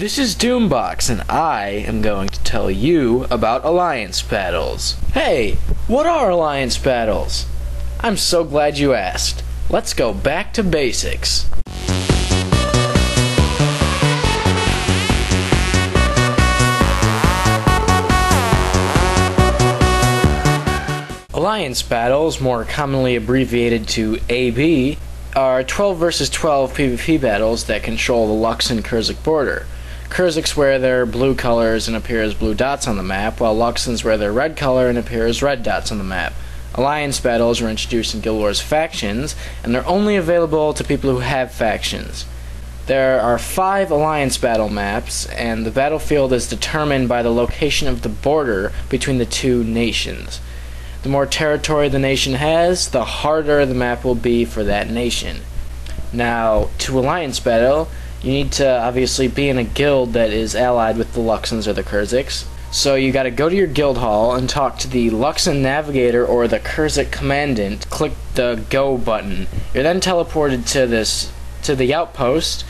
This is Doombox, and I am going to tell you about alliance battles. Hey, what are alliance battles? I'm so glad you asked. Let's go back to basics. Alliance battles, more commonly abbreviated to AB, are 12 versus 12 PvP battles that control the Luxon-Kurzuk border. Kurzuks wear their blue colors and appear as blue dots on the map, while Luxons wear their red color and appear as red dots on the map. Alliance battles were introduced in Guild Wars Factions, and they're only available to people who have factions. There are 5 Alliance battle maps, and the battlefield is determined by the location of the border between the two nations. The more territory the nation has, the harder the map will be for that nation. Now, to Alliance battle, you need to obviously be in a guild that is allied with the Luxons or the Kurzuks. So you gotta go to your guild hall and talk to the Luxon Navigator or the Kurzuk Commandant. Click the Go button. You're then teleported to the outpost.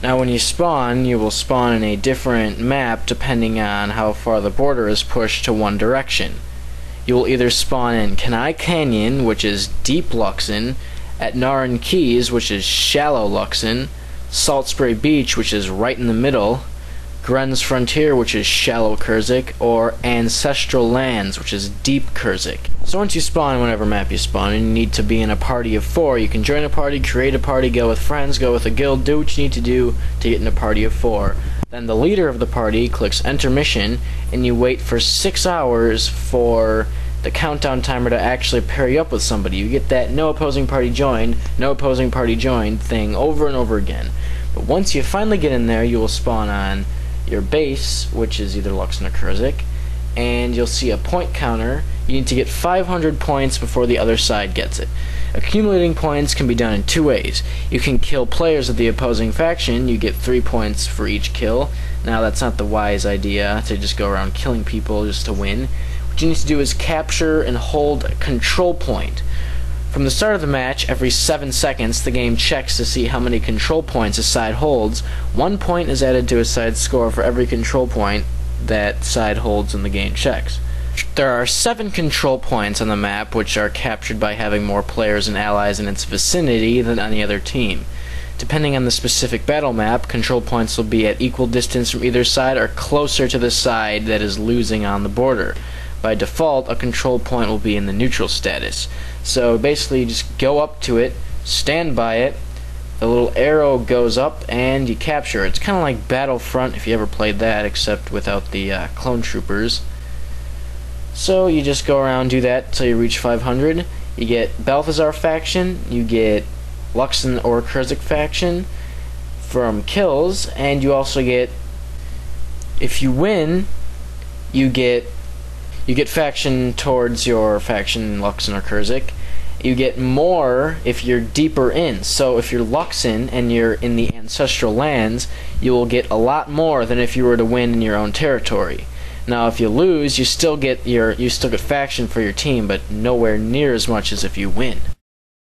Now when you spawn, you will spawn in a different map depending on how far the border is pushed to one direction. You will either spawn in Kenai Canyon, which is Deep Luxon, at Naran Keys, which is Shallow Luxon, Salt Spray Beach, which is right in the middle, Gren's Frontier, which is Shallow Kurzuk, or Ancestral Lands, which is Deep Kurzuk. So once you spawn, whatever map you spawn in, you need to be in a party of 4. You can join a party, create a party, go with friends, go with a guild, do what you need to do to get in a party of 4. Then the leader of the party clicks Enter Mission, and you wait for 6 hours for the countdown timer to actually pair you up with somebody. You get that no opposing party joined thing over and over again. But once you finally get in there, you will spawn on your base, which is either Luxon or Kurzuk, and you'll see a point counter. You need to get 500 points before the other side gets it. Accumulating points can be done in 2 ways. You can kill players of the opposing faction. You get 3 points for each kill. Now that's not the wise idea to just go around killing people just to win. What you need to do is capture and hold a control point. From the start of the match, every 7 seconds, the game checks to see how many control points a side holds. 1 point is added to a side's score for every control point that side holds and the game checks. There are 7 control points on the map, which are captured by having more players and allies in its vicinity than any other team. Depending on the specific battle map, control points will be at equal distance from either side or closer to the side that is losing on the border. By default, a control point will be in the neutral status. So basically you just go up to it, stand by it, the little arrow goes up, and you capture it. It's kind of like Battlefront if you ever played that, except without the clone troopers. So you just go around, do that until you reach 500. You get Balthazar faction, you get Luxon or Kurzuk faction from kills, and you also get, if you win, you get faction towards your faction, Luxon or Kurzuk. You get more if you're deeper in. So if you're Luxon and you're in the Ancestral Lands, you will get a lot more than if you were to win in your own territory. Now if you lose, you still get faction for your team, but nowhere near as much as if you win.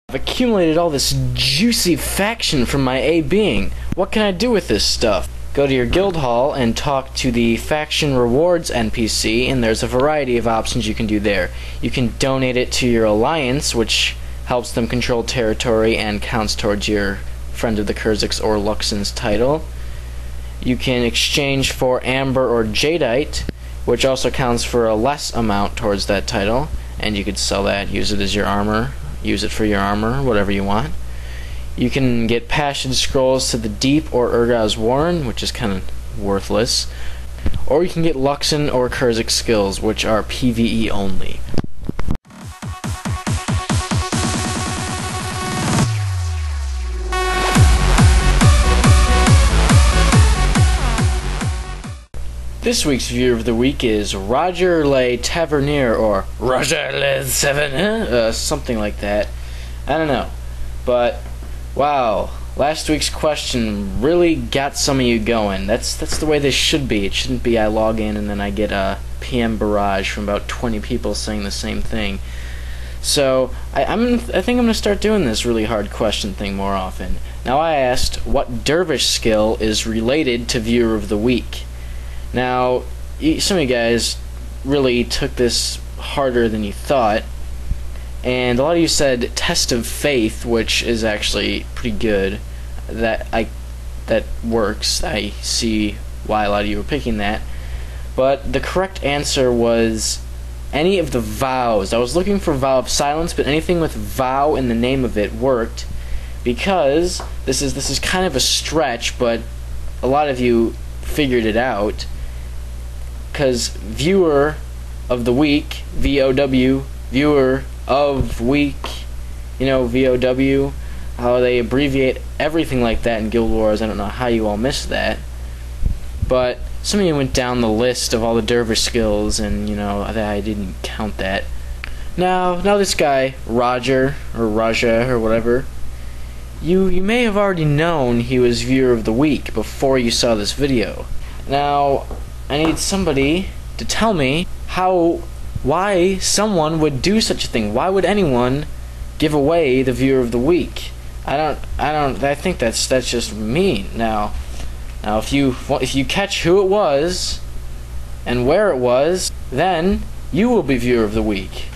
I've accumulated all this juicy faction from my A-being. What can I do with this stuff? Go to your guild hall and talk to the faction rewards NPC, and there's a variety of options you can do there. You can donate it to your alliance, which helps them control territory and counts towards your Friend of the Kurzuks or Luxon's title. You can exchange for Amber or Jadeite, which also counts for a less amount towards that title, and you could sell that, use it as your armor, use it for your armor, whatever you want. You can get Passion Scrolls to the Deep or Urgaz Warren, which is kind of worthless. Or you can get Luxon or Kurzuk skills, which are PvE only. This week's viewer of the week is Roger Le Tavernier, or Roger Le Tavernier, something like that. I don't know. But, wow, last week's question really got some of you going. That's the way this should be. It shouldn't be I log in and then I get a PM barrage from about 20 people saying the same thing. So, I think I'm going to start doing this really hard question thing more often. Now, I asked, what dervish skill is related to viewer of the week? Now, some of you guys really took this harder than you thought, and a lot of you said test of faith, which is actually pretty good. That works. I see why a lot of you were picking that. But the correct answer was any of the vows. I was looking for vow of silence, but anything with vow in the name of it worked, because this is kind of a stretch, but a lot of you figured it out. Because viewer of the week, VOW, viewer of week, you know, VOW, how they abbreviate everything like that in Guild Wars. I don't know how you all missed that. But some of you went down the list of all the dervish skills, and, you know, I didn't count that. Now this guy, Roger, or Raja, or whatever, you may have already known he was viewer of the week before you saw this video. Now, I need somebody to tell me why someone would do such a thing. Why would anyone give away the viewer of the week? I think that's just mean. Now if you catch who it was and where it was, then you will be viewer of the week.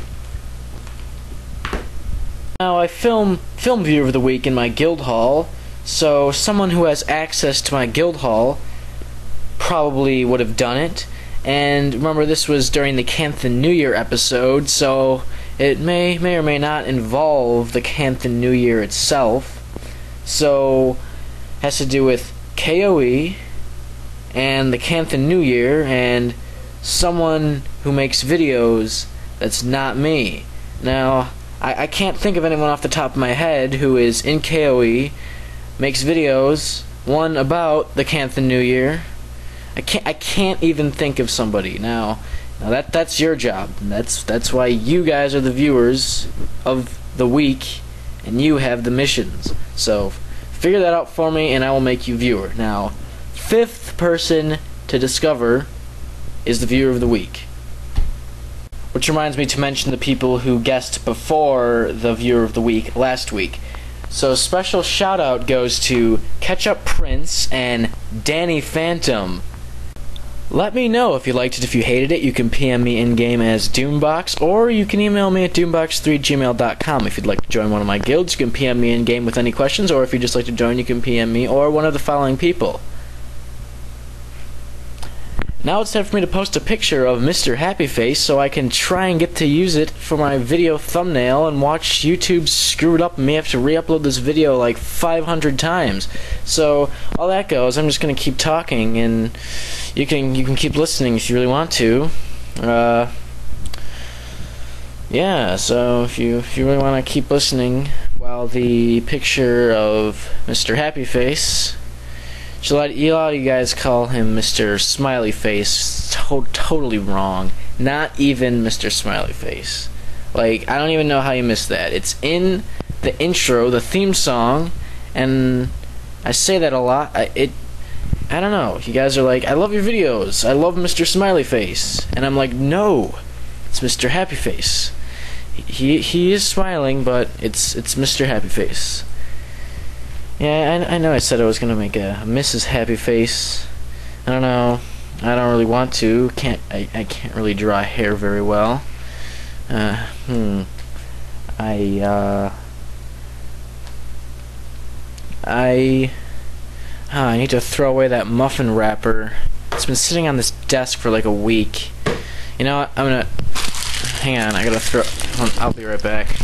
Now, I film viewer of the week in my guild hall, so someone who has access to my guild hall probably would have done it. And remember, this was during the Canthan New Year episode, so it may or may not involve the Canthan New Year itself. So it has to do with KOE and the Canthan New Year and someone who makes videos that's not me. Now, I can't think of anyone off the top of my head who is in KOE, makes videos, one about the Canthan New Year. I can't even think of somebody. Now that's your job. That's why you guys are the viewers of the week, and you have the missions. So figure that out for me, and I will make you viewer. Now, 5th person to discover is the viewer of the week. Which reminds me to mention the people who guessed before the viewer of the week last week. So special shout out goes to Ketchup Prince and Danny Phantom. Let me know if you liked it. If you hated it, you can PM me in-game as Doombox, or you can email me at doombox3@gmail.com. If you'd like to join one of my guilds, you can PM me in-game with any questions, or if you'd just like to join, you can PM me or one of the following people. Now it's time for me to post a picture of Mr. Happy Face so I can try and get to use it for my video thumbnail and watch YouTube screw it up and may have to re-upload this video like 500 times. So all that goes, I'm just gonna keep talking, and you can keep listening if you really want to. Yeah, so if you really want to keep listening while the picture of Mr. Happy Face, a lot of you guys call him Mr. Smiley Face. Totally wrong. Not even Mr. Smiley Face. Like, I don't even know how you missed that. It's in the intro, the theme song, and I say that a lot. I don't know. You guys are like, I love your videos. I love Mr. Smiley Face. And I'm like, no. It's Mr. Happy Face. He is smiling, but it's Mr. Happy Face. Yeah, I know I said I was gonna make a Mrs. Happy Face. I don't know. I don't really want to. I can't really draw hair very well. I need to throw away that muffin wrapper. It's been sitting on this desk for like a week. You know what? I'm gonna... Hang on, I gotta throw... I'll be right back.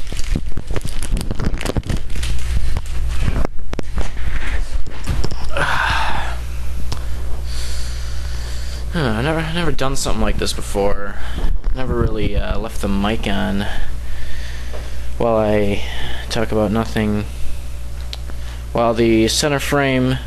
I've never done something like this before. Never really left the mic on while I talk about nothing. While the center frame